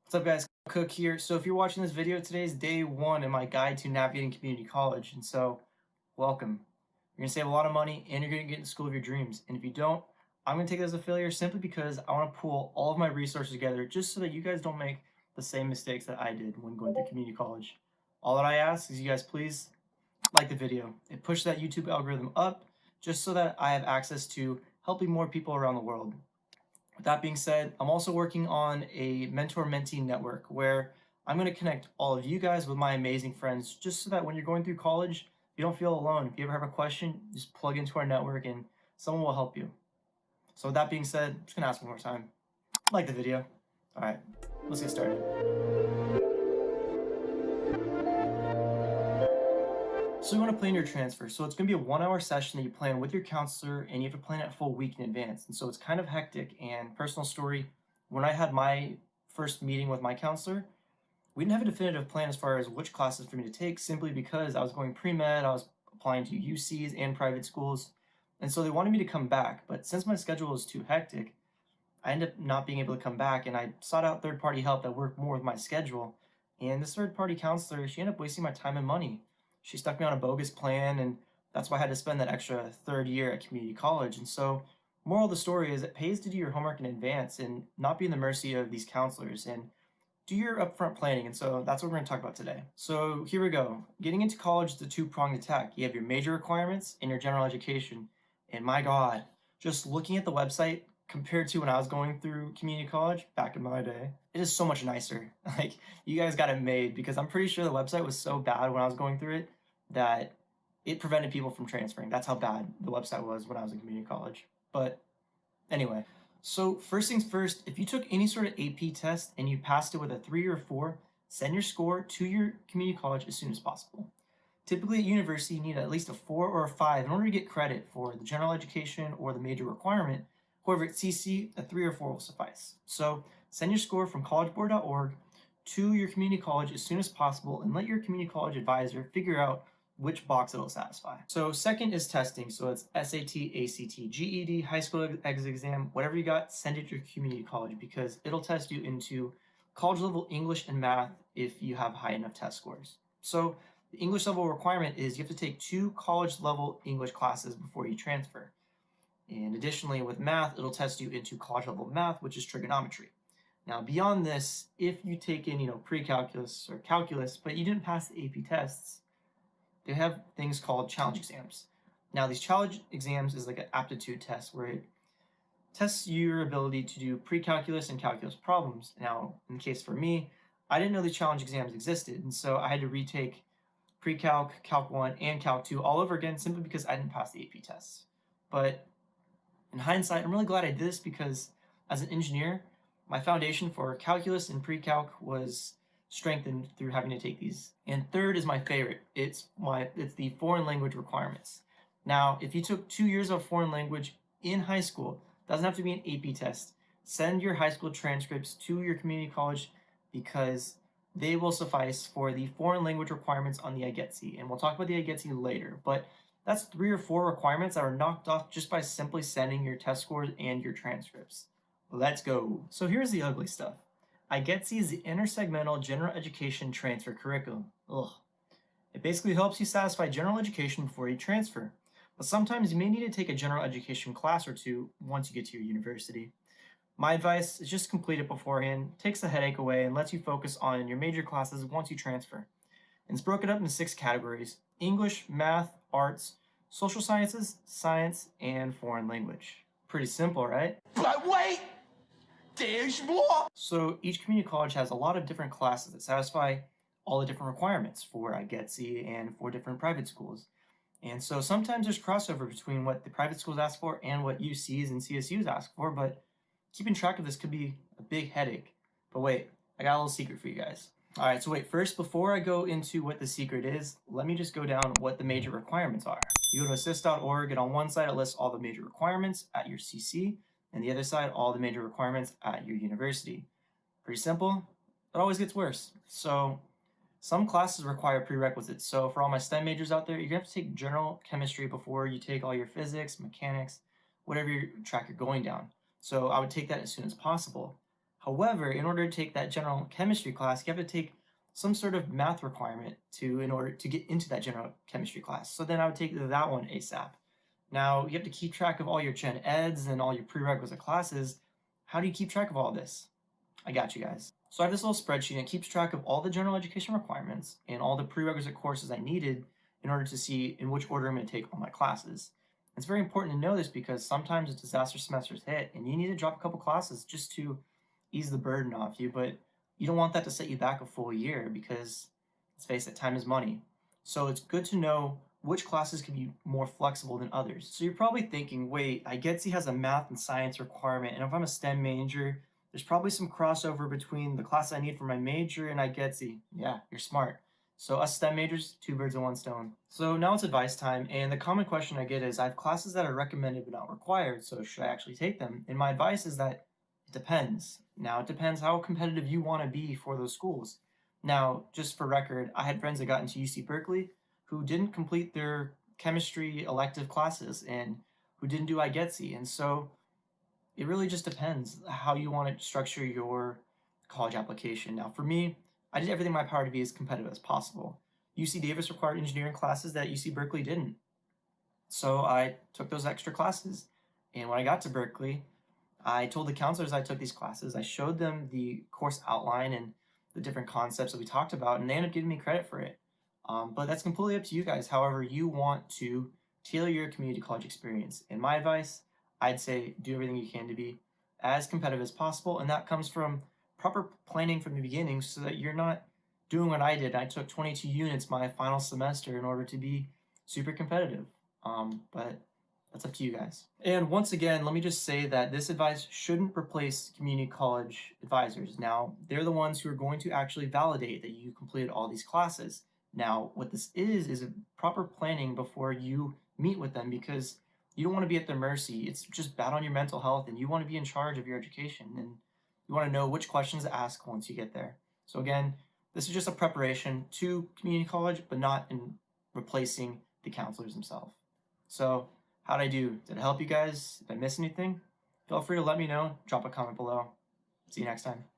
What's up, guys? Cook here. So if you're watching this video, today is day one in my guide to navigating community college. And so welcome. You're going to save a lot of money and you're going to get into school of your dreams. And if you don't, I'm going to take it as a failure simply because I want to pool all of my resources together just so that you guys don't make the same mistakes that I did when going through community college. All that I ask is you guys please like the video. It pushes that YouTube algorithm up just so that I have access to helping more people around the world. With that being said, I'm also working on a mentor-mentee network where I'm going to connect all of you guys with my amazing friends just so that when you're going through college, you don't feel alone. If you ever have a question, just plug into our network and someone will help you. So with that being said, I'm just going to ask one more time. Like the video. All right, let's get started. So you want to plan your transfer. So it's going to be a 1-hour session that you plan with your counselor, and you have to plan it a full week in advance. And so it's kind of hectic. And personal story, when I had my first meeting with my counselor, we didn't have a definitive plan as far as which classes for me to take, simply because I was going pre-med, I was applying to UCs and private schools. And so they wanted me to come back. But since my schedule was too hectic, I ended up not being able to come back, and I sought out third-party help that worked more with my schedule. And this third-party counselor, she ended up wasting my time and money. She stuck me on a bogus plan, and that's why I had to spend that extra third year at community college. And so, moral of the story is it pays to do your homework in advance and not be in the mercy of these counselors, and do your upfront planning. And so that's what we're going to talk about today. So here we go. Getting into college is a two-pronged attack. You have your major requirements and your general education. And my God, just looking at the website compared to when I was going through community college back in my day, it is so much nicer. Like, you guys got it made, because I'm pretty sure the website was so bad when I was going through it that it prevented people from transferring. That's how bad the website was when I was in community college. But anyway, so first things first, if you took any sort of AP test and you passed it with a 3 or a 4, send your score to your community college as soon as possible. Typically at university, you need at least a 4 or a 5 in order to get credit for the general education or the major requirement. However, at CC, a 3 or 4 will suffice. So send your score from collegeboard.org to your community college as soon as possible, and let your community college advisor figure out which box it'll satisfy. So second is testing. So it's SAT, ACT, GED, high school exit exam, whatever you got, send it to your community college, because it'll test you into college level English and math if you have high enough test scores. So the English level requirement is you have to take 2 college level English classes before you transfer. And additionally, with math, it'll test you into college level math, which is trigonometry. Now, beyond this, if you take in, pre-calculus or calculus, but you didn't pass the AP tests, they have things called challenge exams. Now, these challenge exams is like an aptitude test where it tests your ability to do pre-calculus and calculus problems. Now, in the case for me, I didn't know these challenge exams existed, and so I had to retake pre-calc, calc 1, and calc 2 all over again simply because I didn't pass the AP tests. But in hindsight, I'm really glad I did this, because as an engineer, my foundation for calculus and pre-calc was strengthened through having to take these. And third is my favorite. It's the foreign language requirements. Now, if you took 2 years of foreign language in high school, doesn't have to be an AP test. Send your high school transcripts to your community college, because they will suffice for the foreign language requirements on the IGETC. And we'll talk about the IGETC later, but that's 3 or 4 requirements that are knocked off just by simply sending your test scores and your transcripts. Let's go. So here's the ugly stuff. IGETC is the Intersegmental General Education Transfer Curriculum. Ugh. It basically helps you satisfy general education before you transfer. But sometimes you may need to take a general education class or 2 once you get to your university. My advice is just complete it beforehand, takes the headache away, and lets you focus on your major classes once you transfer. And it's broken up into 6 categories: English, math, arts, social sciences, science, and foreign language. Pretty simple, right? But wait, there's more. So each community college has a lot of different classes that satisfy all the different requirements for IGETC and for different private schools. And so sometimes there's crossover between what the private schools ask for and what UCs and CSUs ask for, but keeping track of this could be a big headache. But wait, I got a little secret for you guys. All right, so wait, first, before I go into what the secret is, let me just go down what the major requirements are. You go to assist.org, and on one side, it lists all the major requirements at your CC, and the other side, all the major requirements at your university. Pretty simple. It always gets worse. So some classes require prerequisites. So for all my STEM majors out there, you're gonna have to take general chemistry before you take all your physics, mechanics, whatever track you're going down. So I would take that as soon as possible. However, in order to take that general chemistry class, you have to take some sort of math requirement in order to get into that general chemistry class. So then I would take that one ASAP. Now you have to keep track of all your gen eds and all your prerequisite classes. How do you keep track of all this? I got you guys. So I have this little spreadsheet and it keeps track of all the general education requirements and all the prerequisite courses I needed in order to see in which order I'm going to take all my classes. It's very important to know this because sometimes disaster semesters hit and you need to drop a couple classes just to ease the burden off you, but you don't want that to set you back a full year because, let's face it, time is money. So it's good to know which classes can be more flexible than others. So you're probably thinking, wait, IGETC has a math and science requirement, and if I'm a STEM major, there's probably some crossover between the class I need for my major and IGETC. Yeah, you're smart. So us STEM majors, two birds with one stone. So now it's advice time, and the common question I get is, I have classes that are recommended but not required, so should I actually take them? And my advice is that it depends. Now, it depends how competitive you want to be for those schools. Now, just for record, I had friends that got into UC Berkeley who didn't complete their chemistry elective classes and who didn't do IGETC. And so it really just depends how you want to structure your college application. Now, for me, I did everything in my power to be as competitive as possible. UC Davis required engineering classes that UC Berkeley didn't. So I took those extra classes. And when I got to Berkeley, I told the counselors I took these classes. I showed them the course outline and the different concepts that we talked about, and they ended up giving me credit for it. But that's completely up to you guys, however you want to tailor your community college experience. In my advice, I'd say do everything you can to be as competitive as possible, and that comes from proper planning from the beginning so that you're not doing what I did. I took 22 units my final semester in order to be super competitive. But that's up to you guys. And once again, let me just say that this advice shouldn't replace community college advisors. Now, they're the ones who are going to actually validate that you completed all these classes. Now, what this is a proper planning before you meet with them because you don't want to be at their mercy. It's just bad on your mental health and you want to be in charge of your education and you want to know which questions to ask once you get there. So again, this is just a preparation to community college, but not in replacing the counselors themselves. So how'd I do? Did it help you guys? Did I miss anything? Feel free to let me know. Drop a comment below. See you next time.